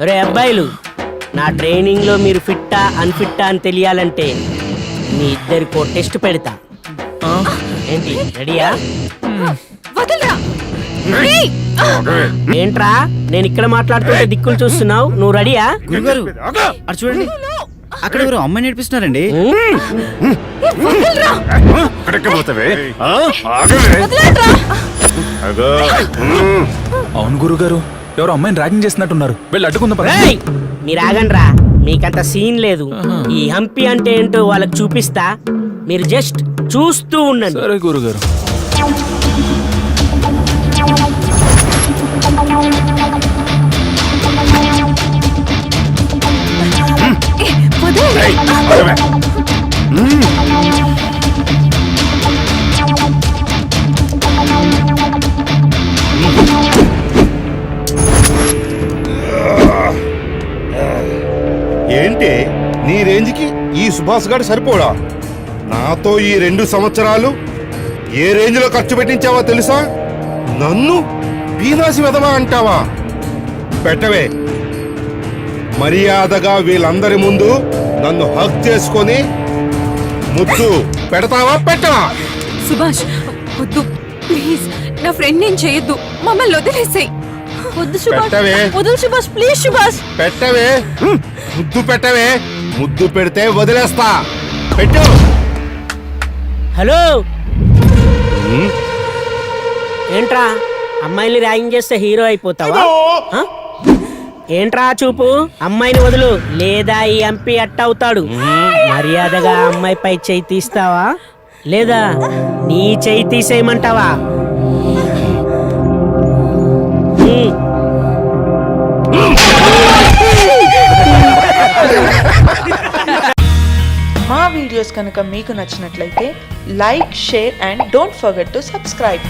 రే అబ్బాయిలు, నా ట్రైనింగ్ లో మీరు ఫిట్టా అన్ఫిట్టా అని తెలియాలంటే మీ ఇద్దరికో టెస్ట్ పెడతా. ఏంటి రెడీయా? ఏంట్రా నేను ఇక్కడ మాట్లాడుతుంటే దిక్కులు చూస్తున్నావు, నువ్వు రెడీయా? గురుగారు అటు చూడండి, అక్కడ ఎవరు అమ్మాయి నేర్పిస్తున్నారండి. అవును గురుగారు, ఎవరు అమ్మాయిని ర్యాగింగ్ చేస్తున్నట్టున్నారు, వెళ్ళి అడ్డుకుందాం. మీరు ఆగండ్రా, మీకంత సీన్ లేదు. ఈ హంపి అంటే ఏంటో వాళ్ళకి చూపిస్తా, మీరు జస్ట్ చూస్తూ ఉండండి. సరే గురుగారు. ఏంటి నీ రేంజ్కి ఈ సుభాష్ గారు సరిపోడా? నాతో ఈ 2 సంవత్సరాలు ఏ రేంజ్ లో ఖర్చు పెట్టించావా తెలుసా? నన్ను పీనాసి వెదవా అంటావా? పెట్టవే, మర్యాదగా వీళ్ళందరి ముందు నన్ను హక్ చేసుకొని ముద్దు పెడతావా పెట్టవా? సుభాష్ వద్దు ప్లీజ్, నా ఫ్రెండ్ నేను చేయొద్దు, మమ్మల్ని వదిలేసేయ్. వద్దు సుభాష్, వద్దు సుభాష్, ప్లీజ్ సుభాష్. పెట్టవే, ముద్దు పెట్టవే, ముద్దు పెడితే వదిలేస్తా. పెట్టు. హలో, ఏంట్రా అమ్మాయిని ర్యాగింగ్ చేస్తే హీరో అయిపోతావా? ఏంట్రా చూపు, అమ్మాయిని వదులు లేదా ఈ ఎంపీ అట్టవుతాడు. మర్యాదగా అమ్మాయిపై చేయి తీస్తావా లేదా నీ చేయి తీసేయమంటావా? మా వీడియోస్ కనుక మీకు నచ్చినట్లయితే like, share and don't forget to subscribe.